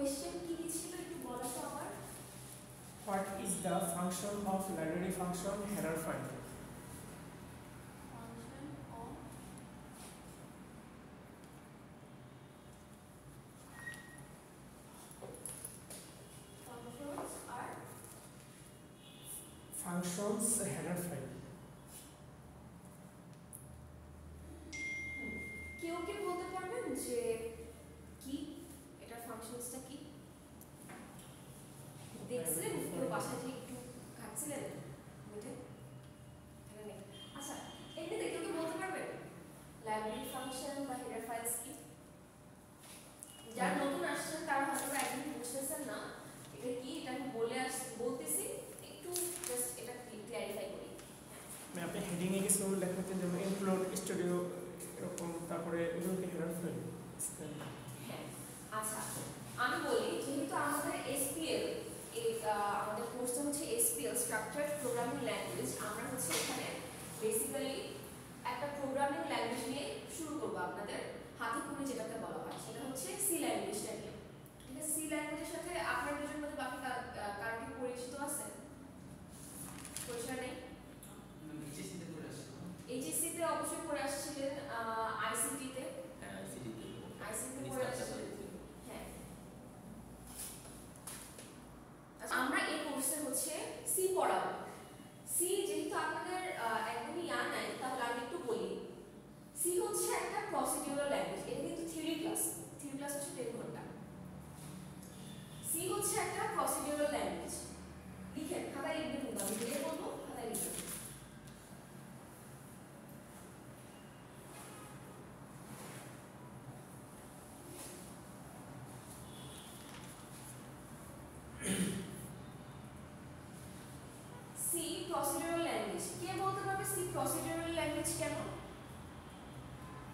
Question কি ছিল একটু বলো তো আমার। What is the function of library function header file? Function of functions are Functions header file. কেউ কি বলতে পারবেন যে কি এটা ফাংশনসটা কি? দেখছিলেন কেউ বাসায় যে একটু খাচ্ছিলেন বুঝে এখানে নেই। আচ্ছা এমনিতে কেউ কি বলতে পারবেন লাইব্রেরি ফাংশন বা হেডার ফাইলস কি? যারা নতুন আসছেন তারা হয়তো একদম বুঝতেছেন না এটা কি, এটা আমি বলতেছি একটু জাস্ট এটা ক্লিয়ারিফাই করি। মানে আপনি হেডিং এ কিছু লেখাতেন যেমন ইনক্লুড স্টুডিও এরকম, তারপরে এগুলোকে হেডার ফাইল। হ্যাঁ আচ্ছা আমি বলি যেহেতু আমাদের এসপিএল আমাদের কোর্সটা হচ্ছে এসপিএল স্ট্রাকচারড প্রোগ্রামিং ল্যাঙ্গুয়েজ, আমরা হচ্ছে এখানে বেসিক্যালি একটা প্রোগ্রামিং ল্যাঙ্গুয়েজ নিয়ে শুরু করব। আপনাদের হাতে খুঁড়ে যেটাকে বলা হয় সেটা হচ্ছে সি ল্যাঙ্গুয়েজটা নিয়ে। ঠিক আছে, সি ল্যাঙ্গুয়েজের সাথে আপনার দুজন মধ্যে বাকি কার কি পরিচিত আছে? পরিচয় নেই? এইচএসসি তে অবশ্যই পড়ে আসছিলেন, আইসিটি তে আইসিটি পড়ে আসছিলেন। হ্যাঁ আচ্ছা আমরা এই কোর্সে হচ্ছে সি পড়াবো। সি যেহেতু আপনাদের একদমই ইয়া নাই তাহলে আমি একটু বলি। সি হচ্ছে একটা প্রসিডিউরাল ল্যাঙ্গুয়েজ, এটা কিন্তু থিওরি ক্লাস হচ্ছে 10 ঘন্টা। সি হচ্ছে একটা প্রসিডিউরাল ল্যাঙ্গুয়েজ। লিখেন, খাতায় লিখবেন, কিন্তু আমি ধীরে বলবো, খাতায় লিখবেন। C procedural language. কে বলতে পারবে সি প্রসিডিউরাল ল্যাঙ্গুয়েজ কেন?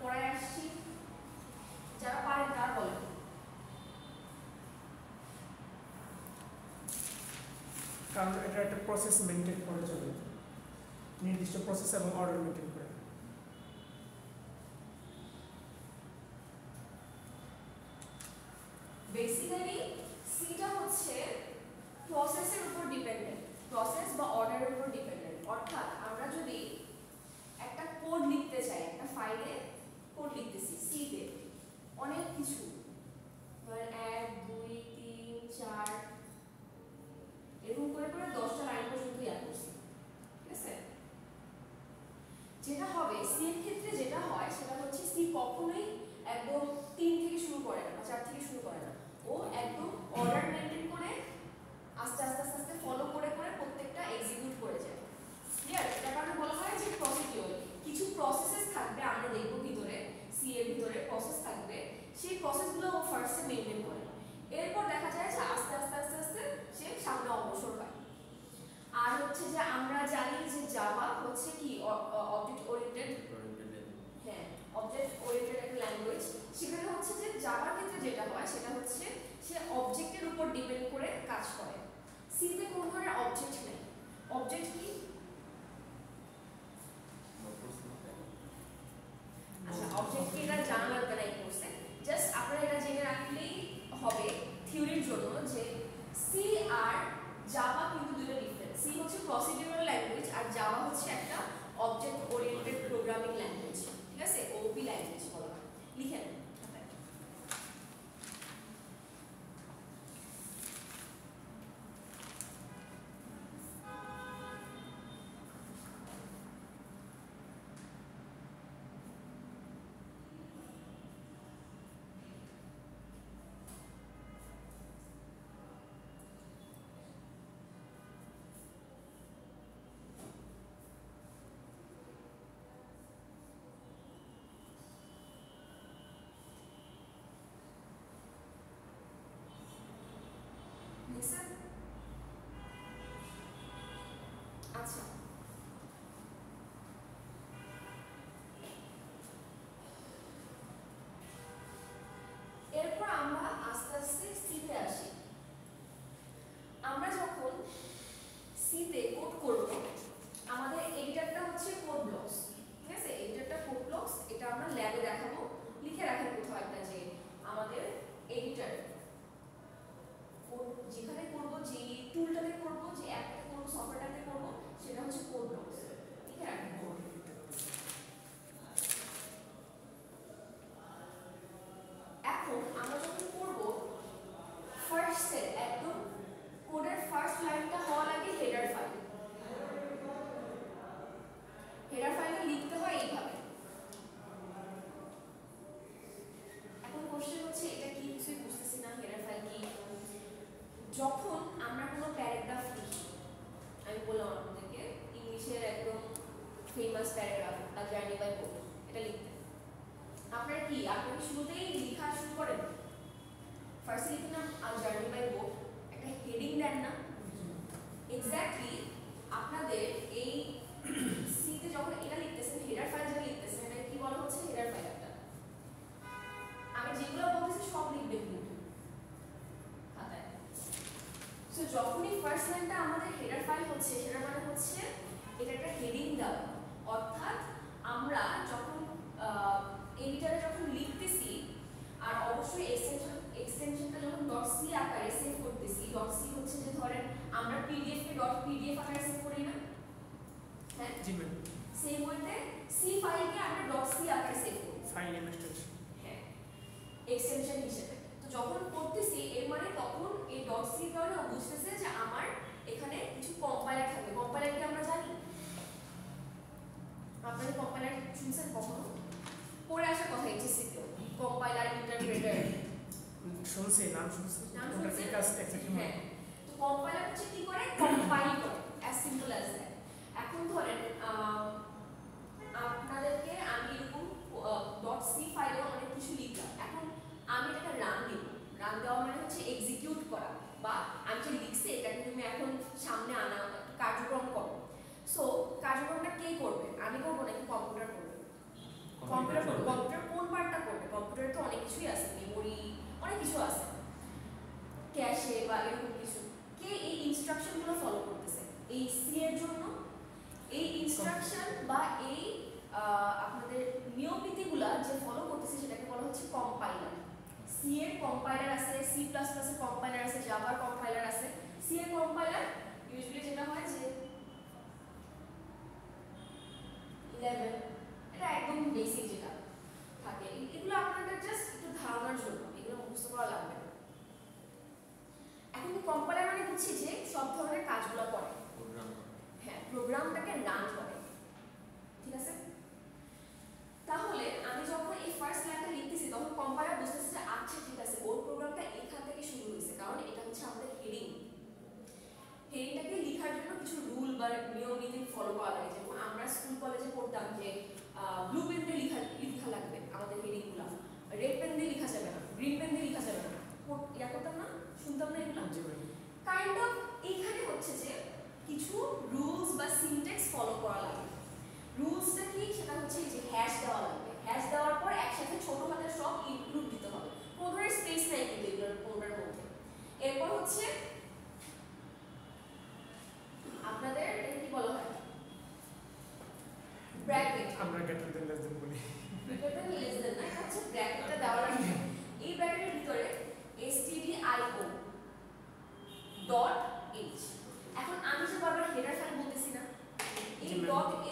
পড়ায় আসছি, যারা পারেন তারা বলেন। কারণ এটা একটা প্রসেস মেনটেন করে চলে, নির্দিষ্ট প্রসেস এবং অর্ডার মেনটেন করে। বেসিক্যালি সিটা হচ্ছে প্রসেসের উপর ডিপেন্ডেন্ট, প্রসেস বা অর্ডারের উপর ডিপেন্ডেন্ট। অর্থাৎ আমরা যদি একটা কোড লিখতে চাই, একটা ফাইলে কোড লিখতেছি সিতে, অনেক কিছু ধরেন 1 2 3 4 এরকম করে 10টা লাইন পর্যন্ত ইয়া করছি। ঠিক আছে, যেটা হবে সি এর ক্ষেত্রে যেটা হয় সেটা হচ্ছে সি কখনোই একদম 3 থেকে শুরু করে না, 4 থেকে শুরু করে না। ও একদম অর্ডার মেইনটেইন করে আস্তে আস্তে আস্তে আস্তে ফলো করে করে প্রত্যেকটা এক্সিকিউট করে যায়। ক্লিয়ার? এটা কারণে বলা হয় যে প্রসিডিউর। কিছু প্রসেসেস থাকবে, আমরা দেখব ভিতরে সি এর ভিতরে প্রসেস থাকবে, সেই প্রসেসগুলো ও ফার্স্টে মেইনটেইন করে। এরপর দেখা যায় যে আস্তে আস্তে আস্তে আস্তে সে সামনে অগ্রসর হয়। আর হচ্ছে যে আমরা জানি যে জাভা হচ্ছে কি অবজেক্ট ওরিয়েন্টেড, হ্যাঁ অবজেক্ট ওরিয়েন্টেড একটা ল্যাঙ্গুয়েজ। সেখানে হচ্ছে যে জাভার ক্ষেত্রে যেটা হয় সেটা হচ্ছে সে অবজেক্টের উপর ডিপেন্ড করে কাজ করে। সিতে কোন ধরনের অবজেক্ট নেই। অবজেক্ট কি? আচ্ছা অবজেক্ট কি এটা জানা লাগবে না এই কোর্সে, জাস্ট আপনারা এটা জেনে রাখলেই হবে থিওরির জন্য যে সি আর জাভা কিন্তু দুটো ডিফারেন্ট। সি হচ্ছে প্রসিডিউরাল ল্যাঙ্গুয়েজ আর জাভা হচ্ছে একটা অবজেক্ট ওরিয়েন্টেড প্রোগ্রামিং ল্যাঙ্গুয়েজ। ঠিক আছে, ওপি ল্যাঙ্গুয়েজ বলা হয়। লিখেন লিসেন। আচ্ছা এরপর আমরা আস্তে আস্তে সিতে আসি। আমরা যখন সিতে কোড করব, আমাদের এডিটরটা হচ্ছে কোড ব্লকস। ঠিক আছে, এডিটরটা কোড ব্লকস, এটা আমরা ল্যাবে দেখাবো। লিখে রাখেন কোথাও একটা যে আমাদের এডিটর সফটওয়্যারটাতে করব সেটা হচ্ছে কোড ডক্স। ঠিক আছে, এখন আমরা যখন করব ফার্স্ট সেট একদম কোডের ফার্স্ট লাইনটা হওয়া লাগে হেডার ফাইল। হেডার ফাইলটা লিখতে হয় এইভাবে। এখন কোশ্চেন হচ্ছে এটা কি কিছুই বুঝতেছি না, হেডার ফাইল কি। যখন আমরা কোনো প্যারাগ্রাফ লিখি, আমি বললাম আপনাদেরকে ইংলিশের একদম famous paragraph a journey by book, এটা লিখতে আপনারা কি আপনারা শুরুতেই লেখা শুরু করেন, ফার্স্টে লিখেন না আ জার্নি বাই বুক, একটা হেডিং দেন না। এক্স্যাক্টলি আপনাদের এই সিতে যখন এটা লিখতেছেন, হেডার ফাইল যেটা লিখতেছেন, এটা কি বলা হচ্ছে হেডার ফাইল। একটা আমি যেগুলো বলতেছি সব লিখবেন কিন্তু খাতায়। সো যখনই ফার্স্ট লাইনটা আমাদের হেডার ফাইল হচ্ছে, সেটা মানে হচ্ছে এটা একটা হেডিং দেওয়া। অর্থাৎ আমরা যখন এডিটরে যখন লিখতেছি, আর অবশ্যই এক্সটেনশনটা যখন .c আকারে সেভ করতেছি, .c হচ্ছে যে ধরেন আমরা পিডিএফ কে .pdf আকারে সেভ করি না, হ্যাঁ জি ম্যাম, সেম ওয়েতে সি ফাইলকে আমরা .c আকারে সেভ করি, ফাইল নেম এক্সটেনশন, হ্যাঁ এক্সটেনশন হিসেবে। তো যখন করতেছি এর মানে তখন এই .c এর কারণে ও বুঝতেছে যে আমার এখানে কিছু কম্পাইলার থাকবে। কম্পাইলার কি আমরা জানি, আপনাদের কম্পাইলার শুনছেন কখনো? পড়ে আসার কথা এইচএসসি তে কম্পাইলার ইন্টারপ্রেটার শুনছি, নাম শুনছি, নাম ওটা শুনছেন? কি কাজ এক্স্যাক্টলি? হ্যাঁ, তো কম্পাইলার হচ্ছে কি করে, কম্পাইল করে, অ্যাজ সিম্পল অ্যাজ দ্যাট। এখন ধরেন আপনাদেরকে আমি এরকম .c ফাইলে অনেক কিছু লিখলাম, এখন আমি এটাকে রান দিব। রান দেওয়া মানে হচ্ছে এক্সিকিউট করা, বা আমি যে লিখছি এটাকে তুমি এখন সামনে আনা, কার্যক্রম করো। সো কার্যক্রমটা কে করবে, আমি করবো নাকি কম্পিউটার করবে? কম্পিউটার করবে। কম্পিউটার কোন পার্টটা করবে? কম্পিউটারে তো অনেক কিছুই আছে, মেমোরি অনেক কিছু আছে, ক্যাশে বা এরকম কিছু। কে এই ইনস্ট্রাকশনগুলো ফলো করতেছে এই সি এর জন্য? এই ইনস্ট্রাকশন বা এই আপনাদের নিয়মনীতিগুলা যে ফলো করতেছে সেটাকে বলা হচ্ছে কম্পাইলার। সি এর কম্পাইলার আছে, সি প্লাস প্লাস এর কম্পাইলার আছে, জাভার কম্পাইলার আছে। সি এর কম্পাইলার ইউজুয়ালি যেটা হয় যে 11, এটা একদম বেসিক যেটা থাকে, এগুলো আপনাদের জাস্ট একটু ধারণার জন্য, এগুলো মুখস্থ করা লাগবে না। এখন কম্পাইলার মানে হচ্ছে যে সব ধরনের কাজগুলো করে, হ্যাঁ প্রোগ্রামটাকে রান করে, ঠিক আছে? তাহলে আমি যখন এই ফার্স্ট লাইনটা লিখতেছি তখন কম্পাইলার বুঝতেছে যে আচ্ছা ঠিক আছে ওর প্রোগ্রামটা এখান থেকে শুরু হয়েছে, কারণ এটা হচ্ছে আমাদের হেডিং। হেডিংটাকে লেখার জন্য কিছু রুল বা নিয়ম নীতি ফলো করা লাগে। যেমন আমরা স্কুল কলেজে পড়তাম যে ব্লু পেন দিয়ে লেখা লাগবে আমাদের হেডিংগুলো, রেড পেন দিয়ে লেখা যাবে না, গ্রিন পেন দিয়ে লেখা যাবে না, ইয়া করতাম না, শুনতাম না এগুলো? কাইন্ড অফ এইখানে হচ্ছে যে কিছু রুলস বা সিনট্যাক্স ফলো করা লাগে। রুলসটা কি, সেটা হচ্ছে যে হ্যাশ দেওয়া লাগবে। হ্যাশ দেওয়ার পর একসাথে ছোট হাতের সব ইনক্লুড দিতে হবে, কোনো ধরনের স্পেস নাই কিন্তু এগুলোর কোডের মধ্যে। এরপর হচ্ছে আপনাদের এটা কি বলা হয়, ব্র্যাকেট। আমরা গ্রেটার দেন লেস দেন বলি, গ্রেটার দেন লেস দেন না, এটা হচ্ছে ব্র্যাকেটটা দেওয়া লাগবে। এই ব্র্যাকেটের ভিতরে stdio.h। এখন আমি যে বারবার হেডার ফাইল বলতেছি না, এই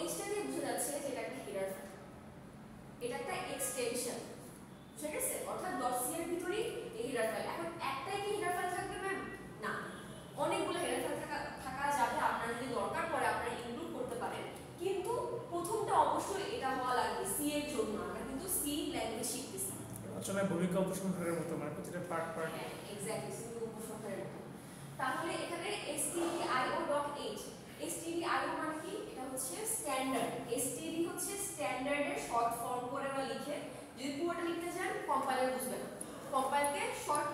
.h টা দিয়ে বোঝা যাচ্ছে যে এটা একটা হেডার ফাইল, এটা একটা এক্সটেনশন, ঠিক আছে? অর্থাৎ .c এর ভিতরেই এই হেডার ফাইল। এখন একটাই কি হেডার ফাইল থাকবে ম্যাম? না, অনেকগুলো হেডার ফাইল থাকা যাবে, আপনার যদি দরকার পড়ে আপনারা ইনক্লুড করতে পারেন, কিন্তু প্রথমটা অবশ্যই এটা হওয়া লাগবে সি এর জন্য। আমরা কিন্তু সি ল্যাঙ্গুয়েজ শিখতেছি, আসলে ভূমিকা উপসংহারের মতো, মানে প্রতিটা পার্ট পার্ট। হ্যাঁ এক্স্যাক্টলি, সি উপসংহারের মতো। তাহলে এখানে stdio.h, stdio মানে কি? এটা হচ্ছে স্ট্যান্ডার্ড। std হচ্ছে স্ট্যান্ডার্ডের শর্ট ফর্ম করে বা লিখে, যদি পুরোটা লিখতে চান কম্পাইলার বুঝবে না, কম্পাইলকে শর্ট